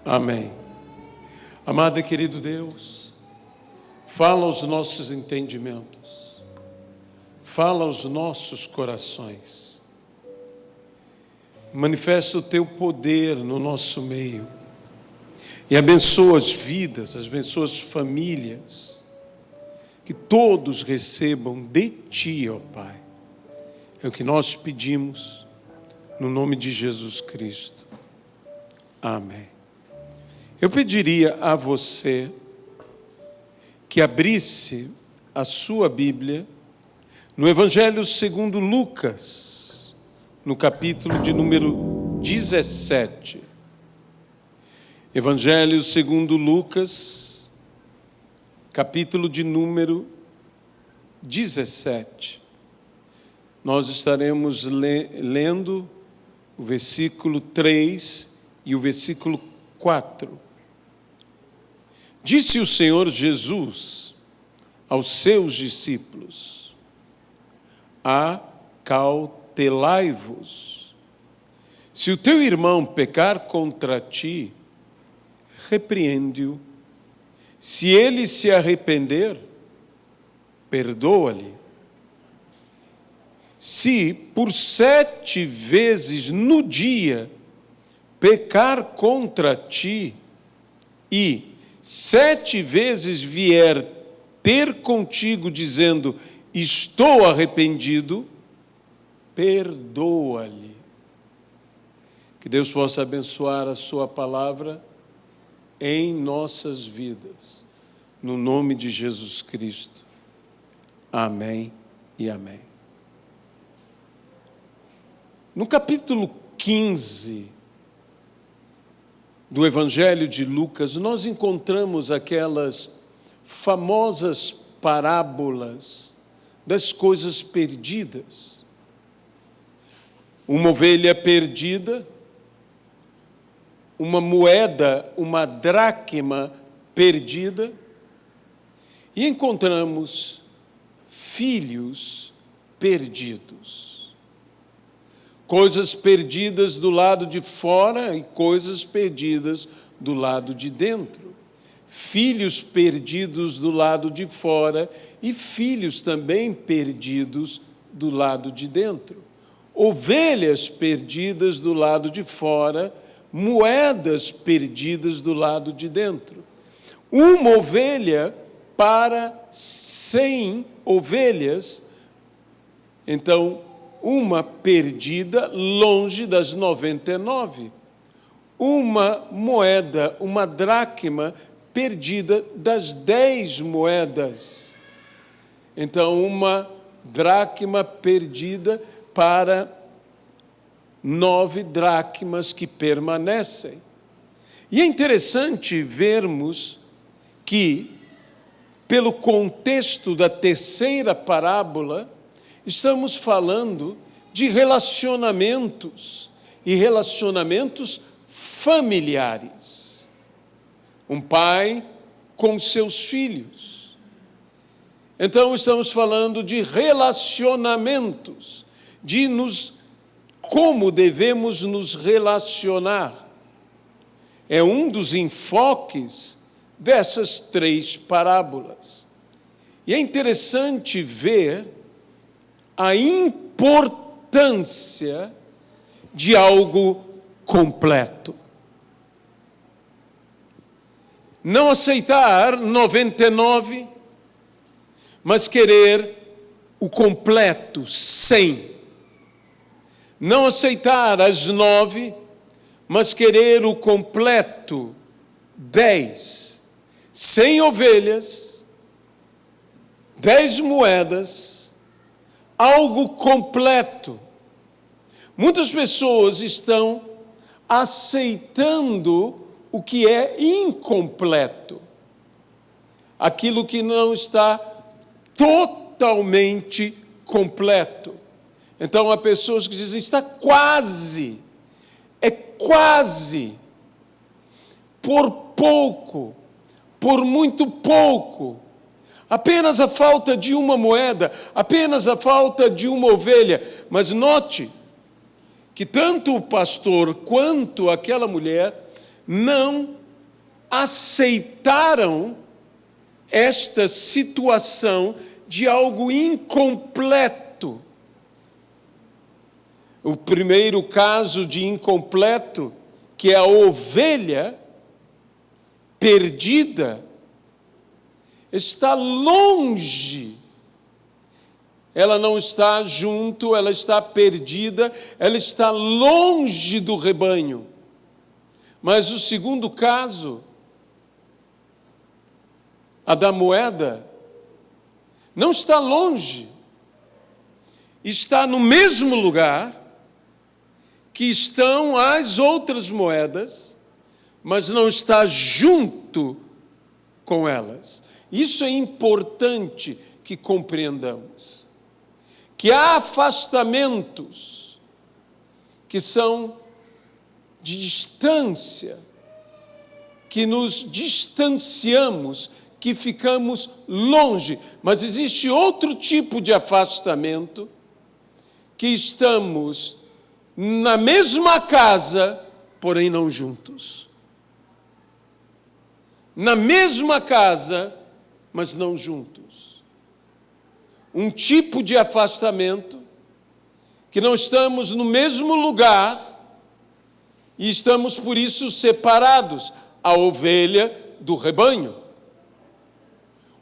Amém. Amado e querido Deus, fala aos nossos entendimentos, fala aos nossos corações, manifesta o Teu poder no nosso meio e abençoa as vidas, abençoa as famílias, que todos recebam de Ti, ó Pai. É o que nós pedimos, no nome de Jesus Cristo. Amém. Eu pediria a você que abrisse a sua Bíblia no Evangelho segundo Lucas, no capítulo de número 17. Evangelho segundo Lucas, capítulo de número 17. Nós estaremos lendo o versículo 3 e o versículo 4. Disse o Senhor Jesus aos seus discípulos: acautelai-vos. Se o teu irmão pecar contra ti, repreende-o. Se ele se arrepender, perdoa-lhe. Se por 7 vezes no dia pecar contra ti e 7 vezes vier ter contigo dizendo, estou arrependido, perdoa-lhe. Que Deus possa abençoar a sua palavra em nossas vidas, no nome de Jesus Cristo. Amém e amém. No capítulo 15 do Evangelho de Lucas, nós encontramos aquelas famosas parábolas das coisas perdidas. Uma ovelha perdida, uma moeda, uma dracma perdida, e encontramos filhos perdidos. Coisas perdidas do lado de fora e coisas perdidas do lado de dentro. Filhos perdidos do lado de fora e filhos também perdidos do lado de dentro. Ovelhas perdidas do lado de fora, moedas perdidas do lado de dentro. Uma ovelha para 100 ovelhas, então, uma perdida longe das 99. Uma moeda, uma dracma perdida das 10 moedas. Então, uma dracma perdida para 9 dracmas que permanecem. E é interessante vermos que, pelo contexto da terceira parábola, estamos falando de relacionamentos e relacionamentos familiares. Um pai com seus filhos. Então, estamos falando de relacionamentos, como devemos nos relacionar. É um dos enfoques dessas 3 parábolas. E é interessante ver a importância de algo completo. Não aceitar 99, mas querer o completo, 100. Não aceitar as 9, mas querer o completo, 10. 100 ovelhas, 10 moedas, algo completo. Muitas pessoas estão aceitando o que é incompleto, aquilo que não está totalmente completo. Então, há pessoas que dizem, está quase, é quase, por pouco, por muito pouco. Apenas a falta de uma moeda, apenas a falta de uma ovelha. Mas note que tanto o pastor quanto aquela mulher não aceitaram esta situação de algo incompleto. O primeiro caso de incompleto, que é a ovelha perdida, está longe. Ela não está junto, ela está perdida, ela está longe do rebanho. Mas o segundo caso, a da moeda, não está longe, está no mesmo lugar que estão as outras moedas, mas não está junto com elas. Isso é importante que compreendamos. Que há afastamentos que são de distância, que nos distanciamos, que ficamos longe. Mas existe outro tipo de afastamento, que estamos na mesma casa, porém não juntos. Na mesma casa, mas não juntos. Um tipo de afastamento que não estamos no mesmo lugar e estamos, por isso, separados, a ovelha do rebanho.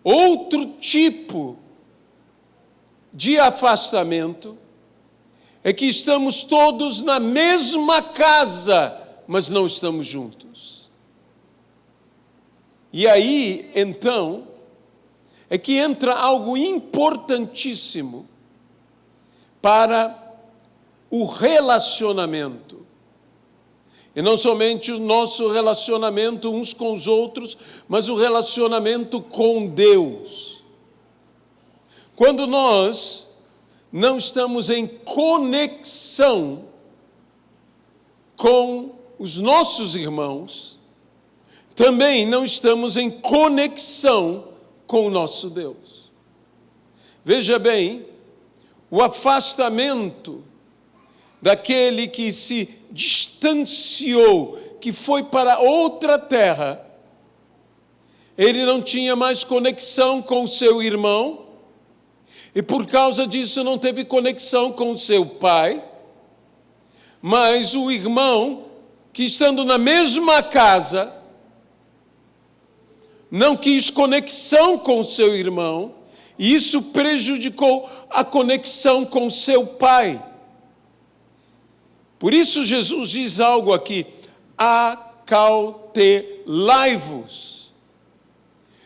Outro tipo de afastamento é que estamos todos na mesma casa, mas não estamos juntos. E aí, então, é que entra algo importantíssimo para o relacionamento. E não somente o nosso relacionamento uns com os outros, mas o relacionamento com Deus. Quando nós não estamos em conexão com os nossos irmãos, também não estamos em conexão com o nosso Deus. Veja bem, o afastamento daquele que se distanciou, que foi para outra terra, ele não tinha mais conexão com o seu irmão, e por causa disso não teve conexão com o seu pai, mas o irmão, que estando na mesma casa, não quis conexão com o seu irmão, e isso prejudicou a conexão com o seu pai. Por isso Jesus diz algo aqui: acautelai-vos.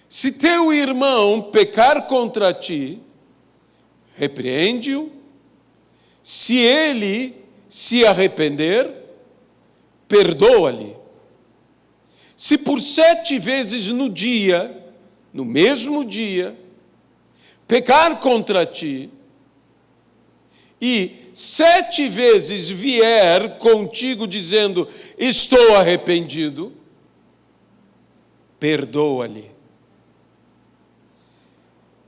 Se teu irmão pecar contra ti, repreende-o. Se ele se arrepender, perdoa-lhe. Se por 7 vezes no dia, no mesmo dia, pecar contra ti, e 7 vezes vier contigo dizendo, estou arrependido, perdoa-lhe.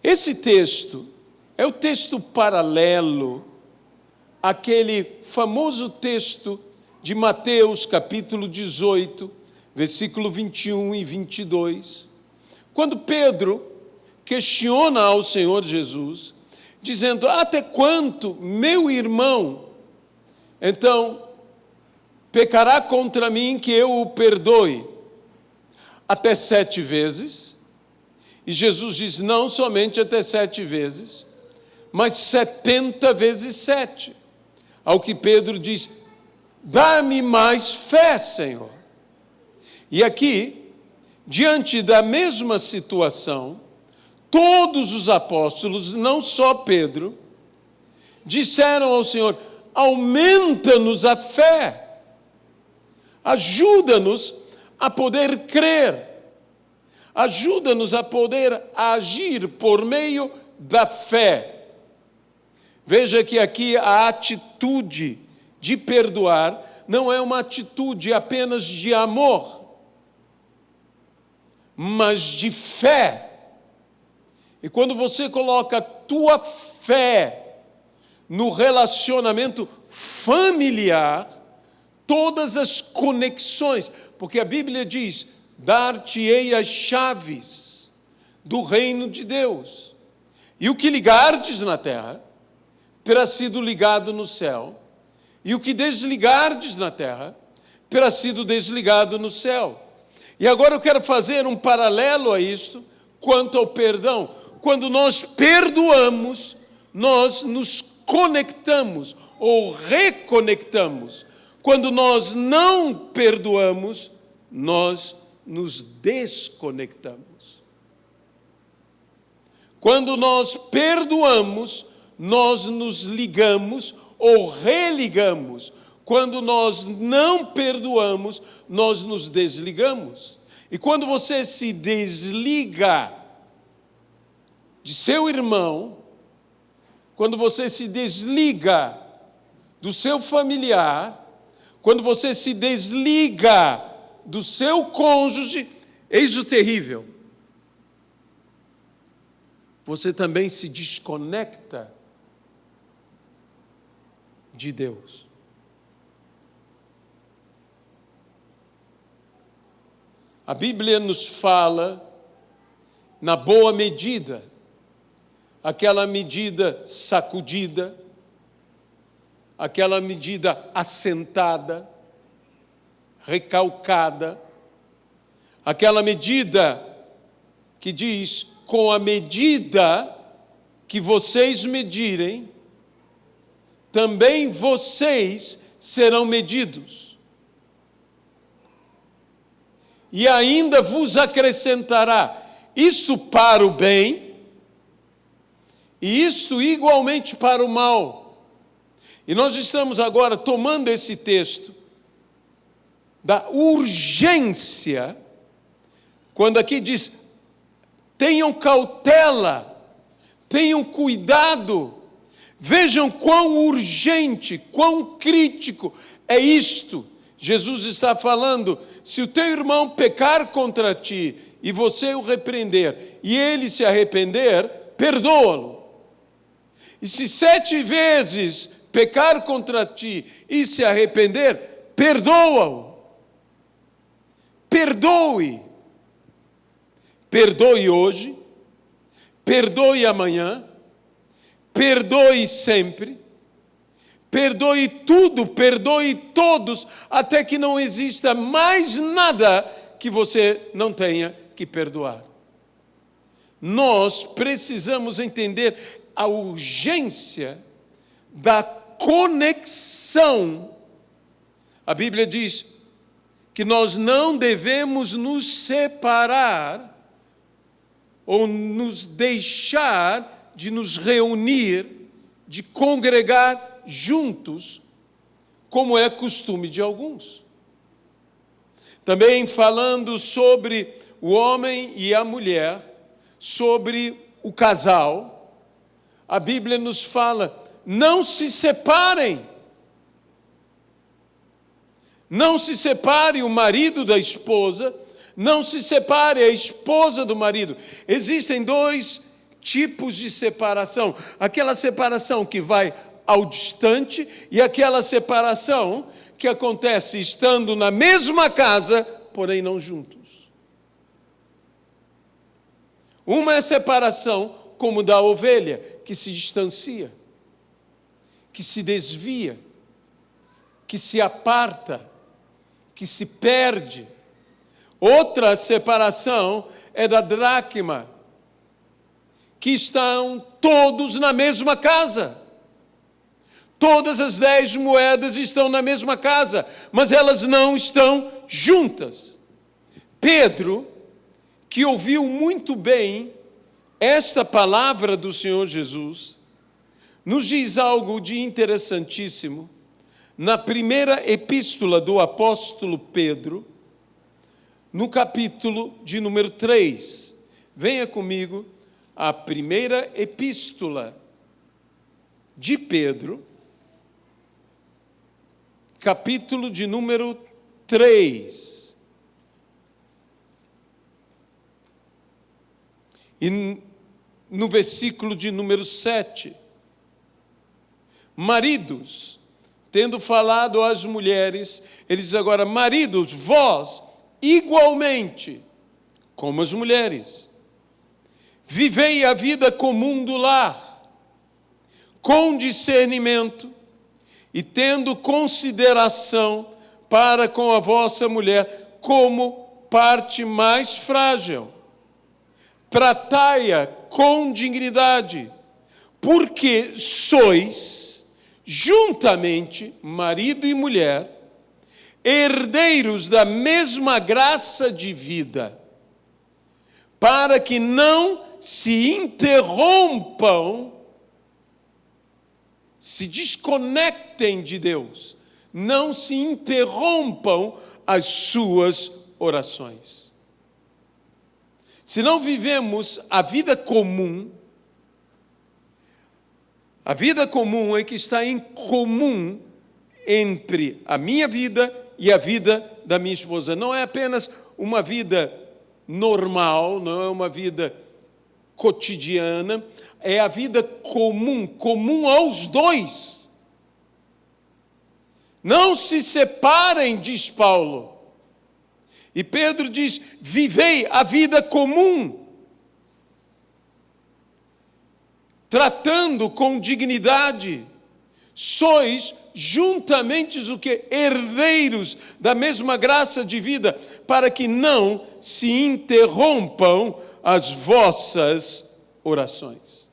Esse texto é o texto paralelo àquele famoso texto de Mateus, capítulo 18, versículo 21 e 22, quando Pedro questiona ao Senhor Jesus, dizendo, até quanto meu irmão, então, pecará contra mim que eu o perdoe? Até 7 vezes? E Jesus diz, não somente até 7 vezes, mas 70 vezes 7. Ao que Pedro diz, dá-me mais fé, Senhor. E aqui, diante da mesma situação, todos os apóstolos, não só Pedro, disseram ao Senhor, aumenta-nos a fé, ajuda-nos a poder crer, ajuda-nos a poder agir por meio da fé. Veja que aqui a atitude de perdoar não é uma atitude apenas de amor, mas de fé. E quando você coloca a tua fé no relacionamento familiar, todas as conexões, Porque a Bíblia diz: dar-te-ei as chaves do reino de Deus. E o que ligardes na terra terá sido ligado no céu, e o que desligardes na terra terá sido desligado no céu. E agora eu quero fazer um paralelo a isto quanto ao perdão. Quando nós perdoamos, nós nos conectamos ou reconectamos. Quando nós não perdoamos, nós nos desconectamos. Quando nós perdoamos, nós nos ligamos ou religamos. Quando nós não perdoamos, nós nos desligamos. E quando você se desliga de seu irmão, quando você se desliga do seu familiar, quando você se desliga do seu cônjuge, eis o terrível. Você também se desconecta de Deus. A Bíblia nos fala na boa medida, aquela medida sacudida, aquela medida assentada, recalcada, aquela medida que diz: com a medida que vocês medirem, também vocês serão medidos. E ainda vos acrescentará, isto para o bem, e isto igualmente para o mal. E nós estamos agora tomando esse texto da urgência, quando aqui diz: tenham cautela, tenham cuidado, vejam quão urgente, quão crítico é isto. Jesus está falando: se o teu irmão pecar contra ti e você o repreender e ele se arrepender, perdoa-lo. E se 7 vezes pecar contra ti e se arrepender, perdoa-o. Perdoe. Perdoe hoje, perdoe amanhã, perdoe sempre, perdoe tudo, perdoe todos, até que não exista mais nada que você não tenha que perdoar. Nós precisamos entender a urgência da conexão. A Bíblia diz que nós não devemos nos separar ou nos deixar de nos reunir, de congregar juntos, como é costume de alguns. Também falando sobre o homem e a mulher, sobre o casal, a Bíblia nos fala: não se separem. Não se separe o marido da esposa, não se separe a esposa do marido. Existem 2 tipos de separação. Aquela separação que vai ao distante e aquela separação que acontece estando na mesma casa, porém não juntos. Uma é a separação como da ovelha, que se distancia, que se desvia, que se aparta, que se perde. Outra separação é da dracma, que estão todos na mesma casa. Todas as 10 moedas estão na mesma casa, mas elas não estão juntas. Pedro, que ouviu muito bem esta palavra do Senhor Jesus, nos diz algo de interessantíssimo. Na primeira epístola do apóstolo Pedro, no capítulo de número 3. Venha comigo à primeira epístola de Pedro, capítulo de número 3. E no versículo de número 7. Maridos, tendo falado às mulheres, ele diz agora: maridos, vós igualmente, como as mulheres, vivei a vida comum do lar, com discernimento e tendo consideração para com a vossa mulher como parte mais frágil. Tratai-a com dignidade, porque sois, juntamente, marido e mulher, herdeiros da mesma graça de vida, para que não se interrompam, se desconectem de Deus, não se interrompam as suas orações. Se não vivemos a vida comum é que está em comum entre a minha vida e a vida da minha esposa. Não é apenas uma vida normal, não é uma vida cotidiana, é a vida comum aos dois. Não se separem, diz Paulo. E Pedro diz, vivei a vida comum, tratando com dignidade. Sois juntamente o que? Herdeiros da mesma graça de vida, para que não se interrompam as vossas orações.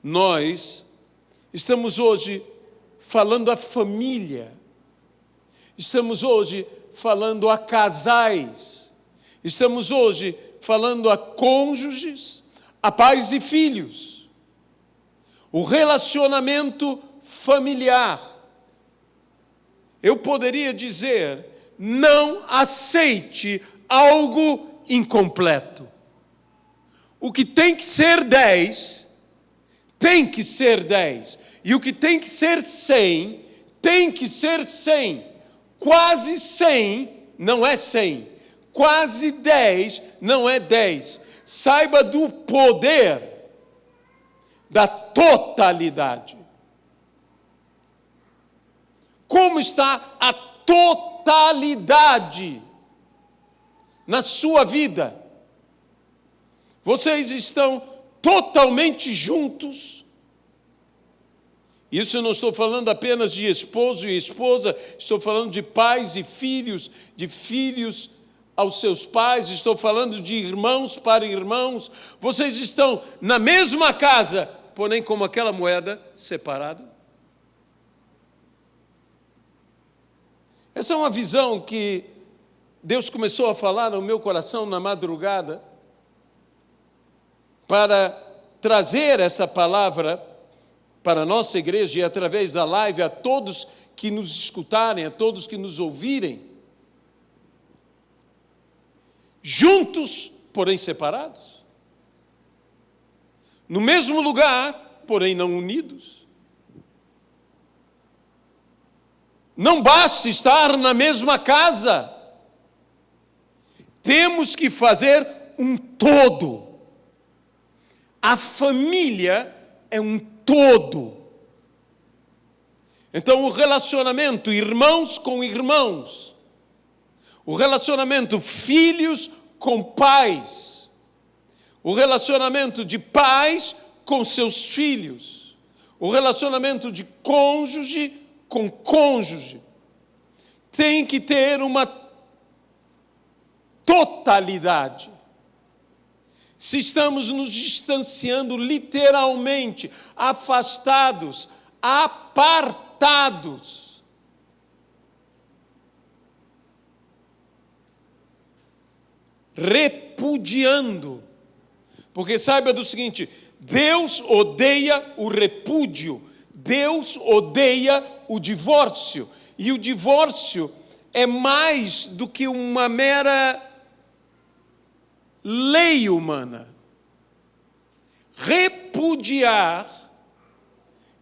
Nós estamos hoje falando à família, estamos hoje falando a casais, estamos hoje falando a cônjuges, a pais e filhos. O relacionamento familiar. Eu poderia dizer, não aceite algo incompleto. O que tem que ser 10, tem que ser 10. E o que tem que ser 100, tem que ser 100. Quase 100 não é 100. Quase 10 não é 10. Saiba do poder da totalidade. Como está a totalidade na sua vida? Vocês estão totalmente juntos? Isso eu não estou falando apenas de esposo e esposa, estou falando de pais e filhos, de filhos aos seus pais, estou falando de irmãos para irmãos. Vocês estão na mesma casa, porém como aquela moeda separada. Essa é uma visão que Deus começou a falar no meu coração na madrugada, para trazer essa palavra para a nossa igreja e através da live a todos que nos escutarem, a todos que nos ouvirem. Juntos, porém separados. No mesmo lugar, porém não unidos. Não basta estar na mesma casa. Temos que fazer um todo. A família é um todo. Então, o relacionamento irmãos com irmãos, o relacionamento filhos com pais, o relacionamento de pais com seus filhos, o relacionamento de cônjuge com cônjuge, tem que ter uma totalidade. Se estamos nos distanciando literalmente, afastados, apartados, repudiando, porque saiba do seguinte, Deus odeia o repúdio, Deus odeia o divórcio, e o divórcio é mais do que uma mera lei humana. Repudiar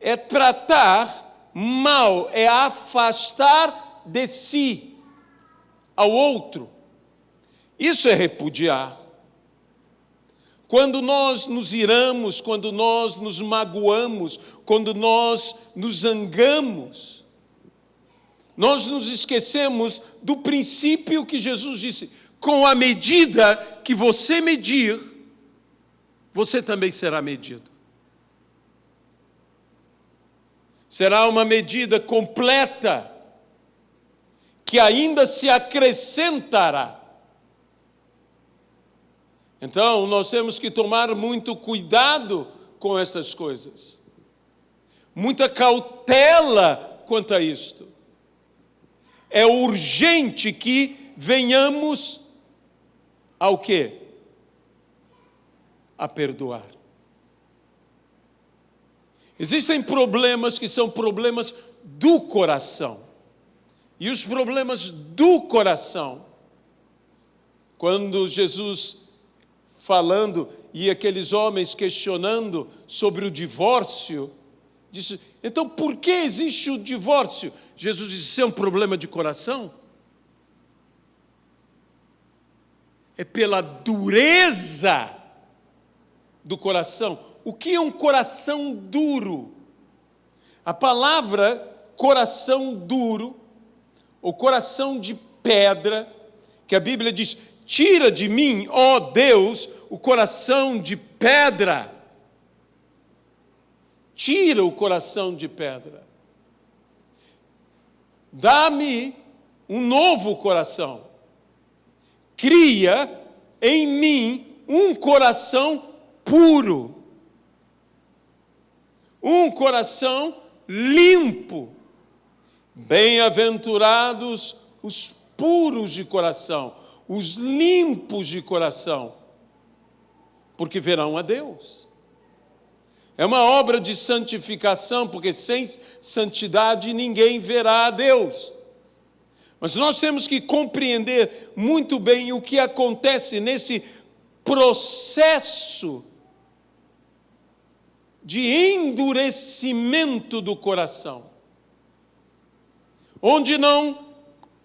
é tratar mal, é afastar de si ao outro. Isso é repudiar. Quando nós nos iramos, quando nós nos magoamos, quando nós nos zangamos, nós nos esquecemos do princípio que Jesus disse: com a medida que você medir, você também será medido. Será uma medida completa, que ainda se acrescentará. Então, nós temos que tomar muito cuidado com essas coisas. Muita cautela quanto a isto. É urgente que venhamos ao quê? A perdoar. Existem problemas que são problemas do coração. E os problemas do coração, quando Jesus falando e aqueles homens questionando sobre o divórcio, disse: então por que existe o divórcio? Jesus disse: isso é um problema de coração? É pela dureza do coração. O que é um coração duro? A palavra coração duro, ou coração de pedra, que a Bíblia diz: tira de mim, ó Deus, o coração de pedra. Tira o coração de pedra. Dá-me um novo coração. Cria em mim um coração puro. Um coração limpo. Bem-aventurados os puros de coração, os limpos de coração, porque verão a Deus. É uma obra de santificação, porque sem santidade ninguém verá a Deus. Mas nós temos que compreender muito bem o que acontece nesse processo de endurecimento do coração, onde não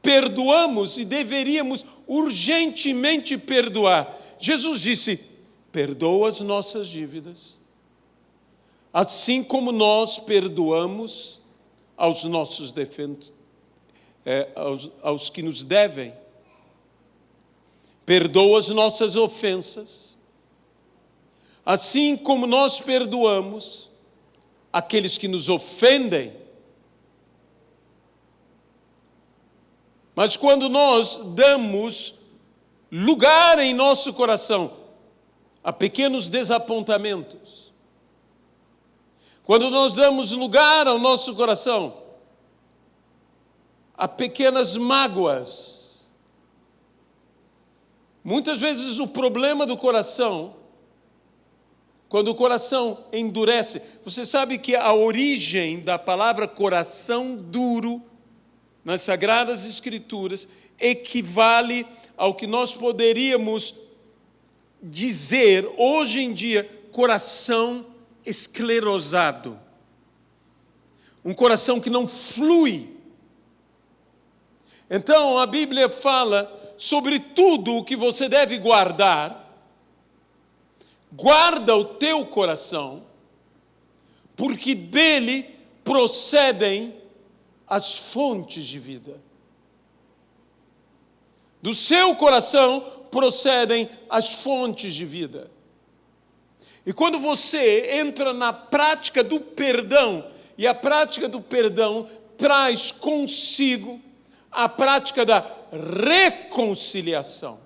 perdoamos e deveríamos urgentemente perdoar. Jesus disse: perdoa as nossas dívidas, assim como nós perdoamos aos nossos aos que nos devem. Perdoa as nossas ofensas, assim como nós perdoamos aqueles que nos ofendem. Mas quando nós damos lugar em nosso coração a pequenos desapontamentos, quando nós damos lugar ao nosso coração a pequenas mágoas, muitas vezes o problema do coração, quando o coração endurece, você sabe que a origem da palavra coração duro nas Sagradas Escrituras equivale ao que nós poderíamos dizer hoje em dia coração esclerosado. Um coração que não flui. Então a Bíblia fala sobre tudo o que você deve guardar. Guarda o teu coração, porque dele procedem as fontes de vida. Do seu coração procedem as fontes de vida. E quando você entra na prática do perdão, e a prática do perdão traz consigo a prática da reconciliação.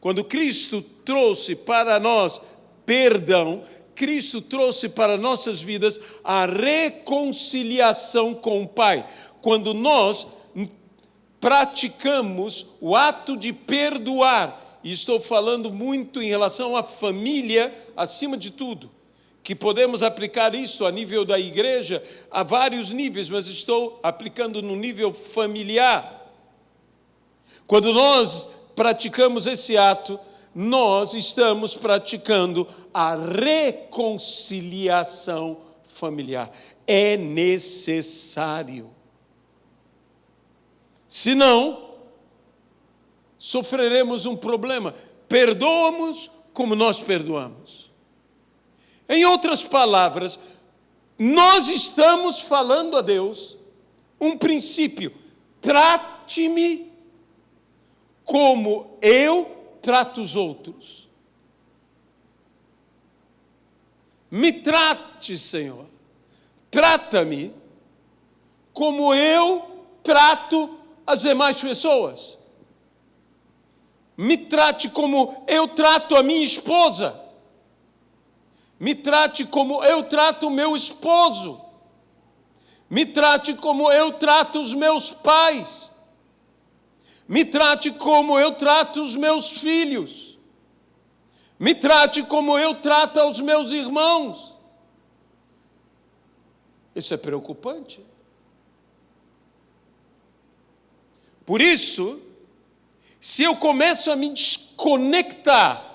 Quando Cristo trouxe para nós perdão, Cristo trouxe para nossas vidas a reconciliação com o Pai. Quando nós praticamos o ato de perdoar, e estou falando muito em relação à família, acima de tudo, que podemos aplicar isso a nível da igreja, a vários níveis, mas estou aplicando no nível familiar. Quando nós praticamos esse ato, nós estamos praticando a reconciliação familiar. É necessário. Senão, sofreremos um problema. Perdoamos como nós perdoamos. Em outras palavras, nós estamos falando a Deus um princípio. trate-me como eu trato os outros. Me trate, Senhor. Trata-me como eu trato as demais pessoas. Me trate como eu trato a minha esposa. Me trate como eu trato o meu esposo. Me trate como eu trato os meus pais. Me trate como eu trato os meus filhos. Me trate como eu trato os meus irmãos. Isso é preocupante. Por isso, se eu começo a me desconectar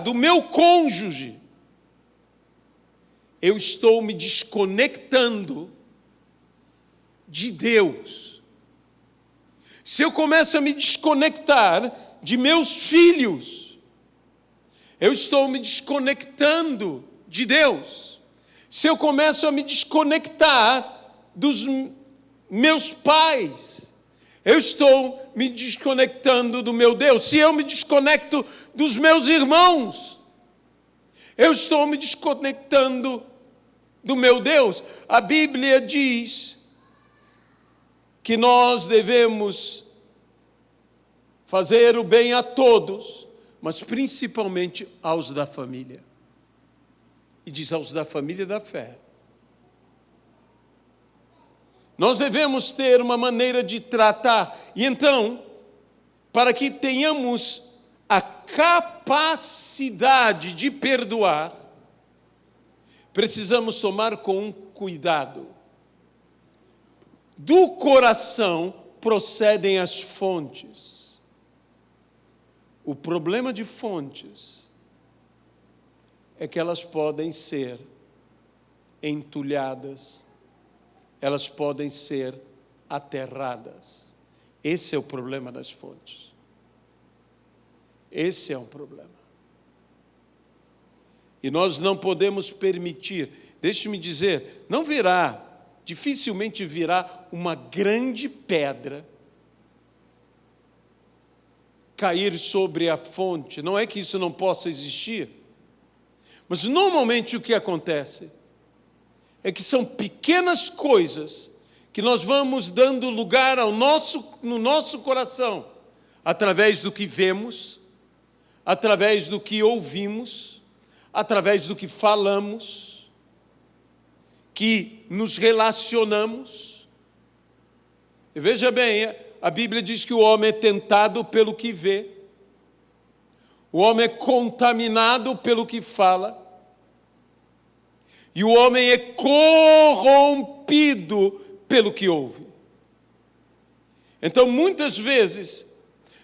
do meu cônjuge, eu estou me desconectando de Deus. Se eu começo a me desconectar de meus filhos, eu estou me desconectando de Deus. Se eu começo a me desconectar dos meus pais, eu estou me desconectando do meu Deus. Se eu me desconecto dos meus irmãos, eu estou me desconectando do meu Deus. A Bíblia diz que nós devemos fazer o bem a todos, mas principalmente aos da família. E diz aos da família da fé. Nós devemos ter uma maneira de tratar. E então, para que tenhamos a capacidade de perdoar, precisamos tomar com cuidado. Do coração procedem as fontes. O problema de fontes é que elas podem ser entulhadas, elas podem ser aterradas. Esse é o problema das fontes. Esse é um problema. E nós não podemos permitir, deixe-me dizer, dificilmente virá uma grande pedra cair sobre a fonte. Não é que isso não possa existir, mas normalmente o que acontece é que são pequenas coisas que nós vamos dando lugar no nosso coração, através do que vemos, através do que ouvimos, através do que falamos, que nos relacionamos. E veja bem, a Bíblia diz que o homem é tentado pelo que vê, o homem é contaminado pelo que fala, e o homem é corrompido pelo que ouve. Então, muitas vezes,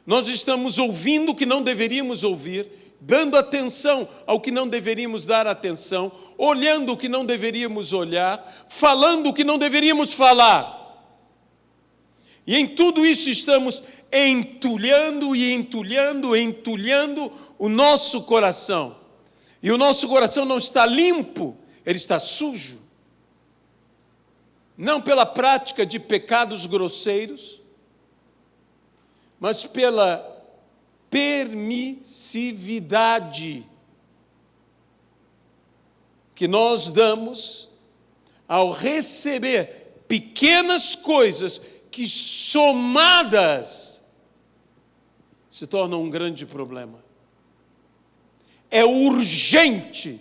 nós estamos ouvindo o que não deveríamos ouvir, dando atenção ao que não deveríamos dar atenção, olhando o que não deveríamos olhar, falando o que não deveríamos falar. E em tudo isso estamos entulhando o nosso coração. E o nosso coração não está limpo, ele está sujo. Não pela prática de pecados grosseiros, mas pela permissividade que nós damos ao receber pequenas coisas que somadas se tornam um grande problema. É urgente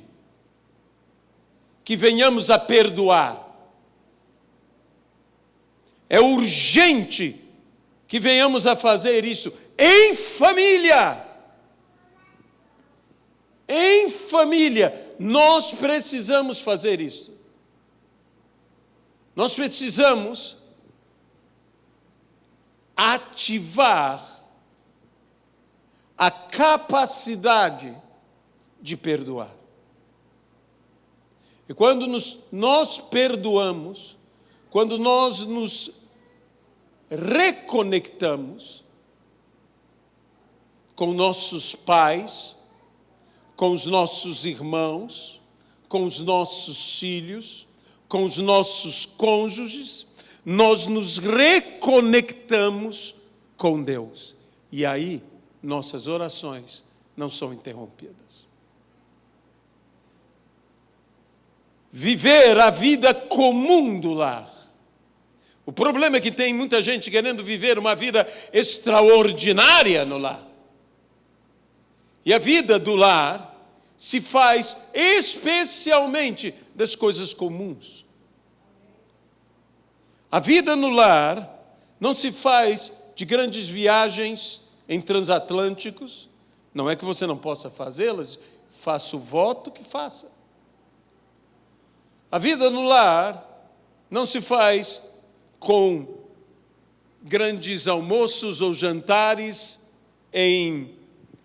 que venhamos a perdoar. É urgente que venhamos a fazer isso em família. Em família, nós precisamos fazer isso. Nós precisamos ativar a capacidade de perdoar. E quando nós perdoamos, quando nós nos reconectamos com nossos pais, com os nossos irmãos, com os nossos filhos, com os nossos cônjuges, nós nos reconectamos com Deus. E aí, nossas orações não são interrompidas. Viver a vida comum do lar. O problema é que tem muita gente querendo viver uma vida extraordinária no lar. E a vida do lar se faz especialmente das coisas comuns. A vida no lar não se faz de grandes viagens em transatlânticos. Não é que você não possa fazê-las, faça o voto que faça. A vida no lar não se faz com grandes almoços ou jantares em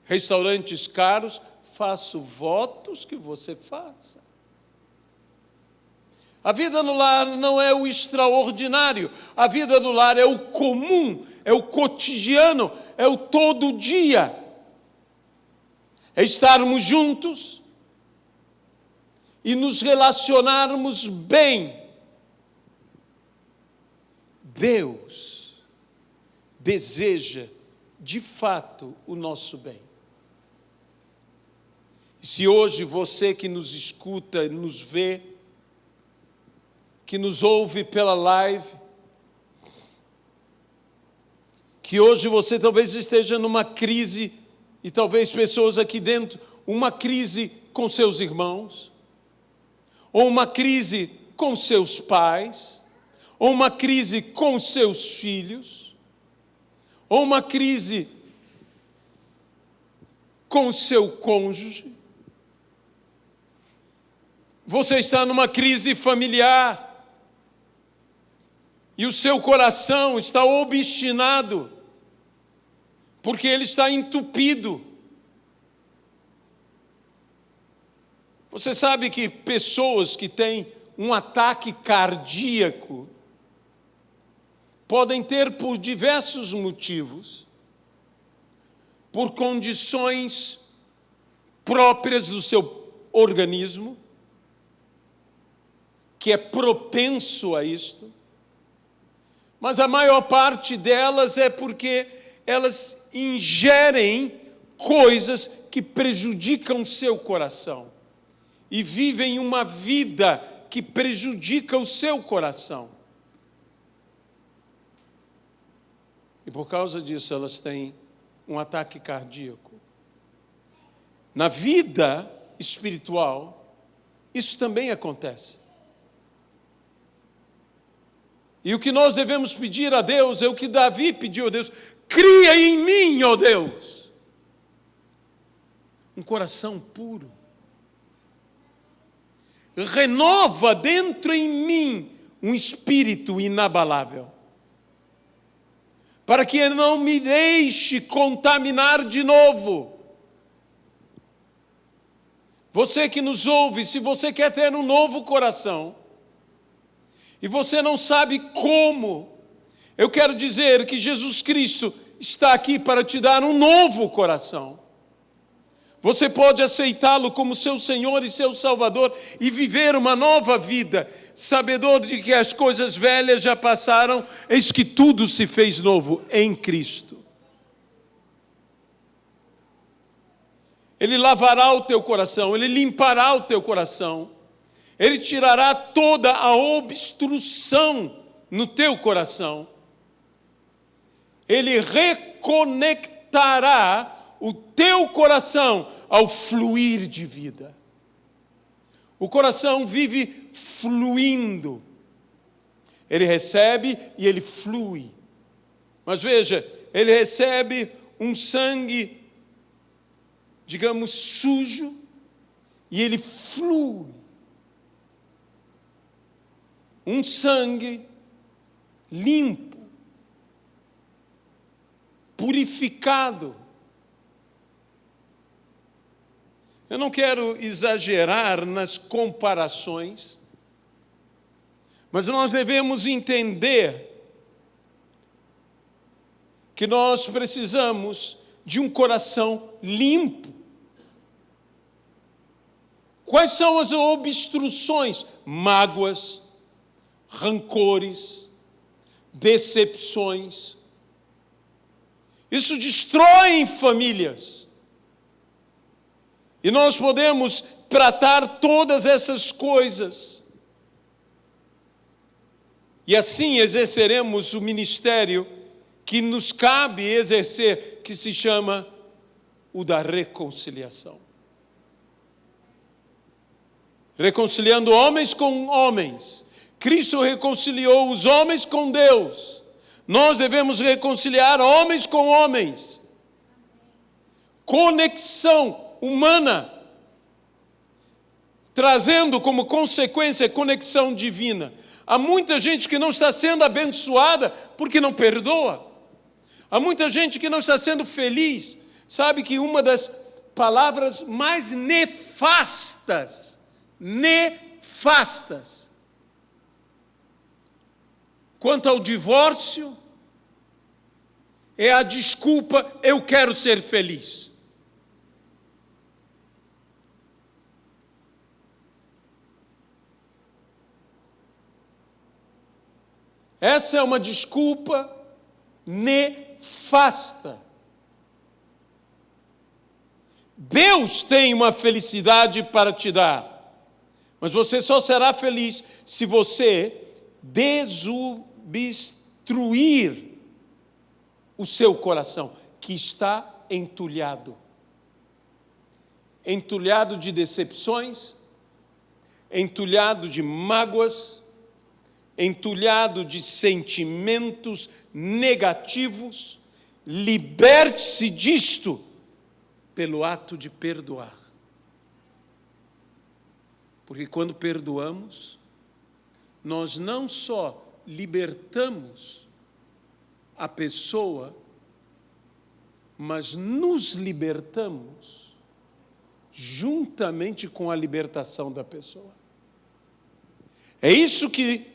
restaurantes caros. Faça votos que você faça. A vida no lar não é o extraordinário. A vida no lar é o comum, é o cotidiano, é o todo dia. É estarmos juntos e nos relacionarmos bem. Deus deseja, de fato, o nosso bem. Se hoje você que nos escuta, nos vê, que nos ouve pela live, que hoje você talvez esteja numa crise, e talvez pessoas aqui dentro, uma crise com seus irmãos, ou uma crise com seus pais, ou uma crise com seus filhos, ou uma crise com seu cônjuge. Você está numa crise familiar e o seu coração está obstinado porque ele está entupido. Você sabe que pessoas que têm um ataque cardíaco podem ter por diversos motivos, por condições próprias do seu organismo, que é propenso a isto, mas a maior parte delas é porque elas ingerem coisas que prejudicam o seu coração e vivem uma vida que prejudica o seu coração. E por causa disso elas têm um ataque cardíaco. Na vida espiritual, isso também acontece. E o que nós devemos pedir a Deus é o que Davi pediu a Deus: cria em mim, ó Deus, um coração puro. Renova dentro em mim um espírito inabalável, para que ele não me deixe contaminar de novo. Você que nos ouve, se você quer ter um novo coração, e você não sabe como, eu quero dizer que Jesus Cristo está aqui para te dar um novo coração. Você pode aceitá-lo como seu Senhor e seu Salvador e viver uma nova vida, sabedor de que as coisas velhas já passaram, eis que tudo se fez novo em Cristo. Ele lavará o teu coração, Ele limpará o teu coração, Ele tirará toda a obstrução no teu coração. Ele reconectará o teu coração ao fluir de vida. O coração vive fluindo. Ele recebe e ele flui. Mas veja, ele recebe um sangue, digamos, sujo, e ele flui. Um sangue limpo, purificado. Eu não quero exagerar nas comparações, mas nós devemos entender que nós precisamos de um coração limpo. Quais são as obstruções? Mágoas, rancores, decepções. Isso destrói famílias. E nós podemos tratar todas essas coisas. E assim exerceremos o ministério que nos cabe exercer, que se chama o da reconciliação. Reconciliando homens com homens. Cristo reconciliou os homens com Deus. Nós devemos reconciliar homens com homens. Conexão humana, trazendo como consequência a conexão divina. Há muita gente que não está sendo abençoada porque não perdoa. Há muita gente que não está sendo feliz. Sabe que uma das palavras mais nefastas, quanto ao divórcio, é a desculpa, eu quero ser feliz. Essa é uma desculpa nefasta. Deus tem uma felicidade para te dar, mas você só será feliz se você desobstruir o seu coração, que está entulhado. Entulhado de decepções, entulhado de mágoas, entulhado de sentimentos negativos. Liberte-se disto pelo ato de perdoar. Porque quando perdoamos, nós não só libertamos a pessoa, mas nos libertamos juntamente com a libertação da pessoa. É isso que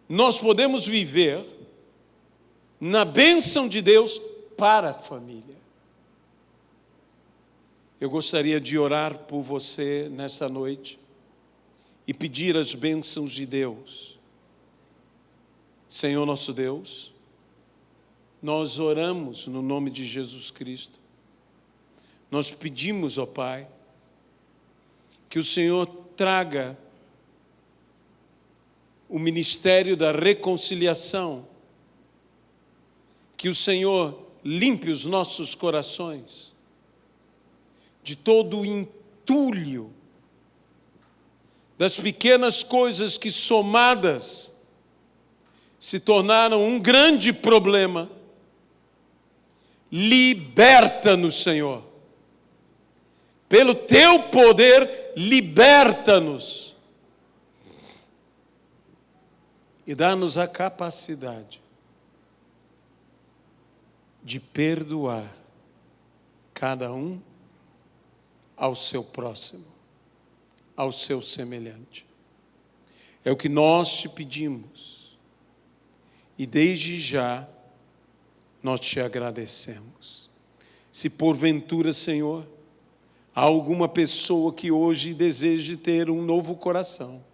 nós podemos viver na bênção de Deus para a família. Eu gostaria de orar por você nessa noite e pedir as bênçãos de Deus. Senhor nosso Deus, nós oramos no nome de Jesus Cristo. Nós pedimos, ó Pai, que o Senhor traga o ministério da reconciliação, que o Senhor limpe os nossos corações de todo o entulho das pequenas coisas que somadas se tornaram um grande problema. Liberta-nos, Senhor. Pelo teu poder, liberta-nos. E dá-nos a capacidade de perdoar cada um ao seu próximo, ao seu semelhante. É o que nós te pedimos. E desde já, nós te agradecemos. Se porventura, Senhor, há alguma pessoa que hoje deseje ter um novo coração,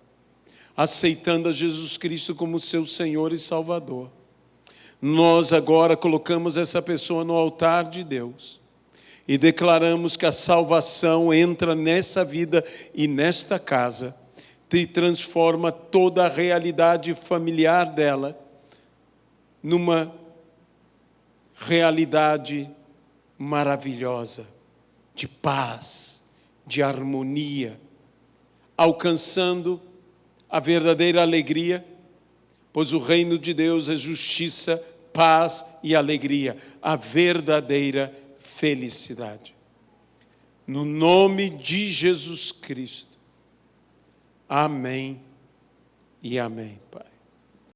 aceitando a Jesus Cristo como seu Senhor e Salvador, nós agora colocamos essa pessoa no altar de Deus e declaramos que a salvação entra nessa vida e nesta casa, e transforma toda a realidade familiar dela numa realidade maravilhosa, de paz, de harmonia, alcançando a verdadeira alegria, pois o reino de Deus é justiça, paz e alegria, a verdadeira felicidade. No nome de Jesus Cristo. Amém e amém, Pai.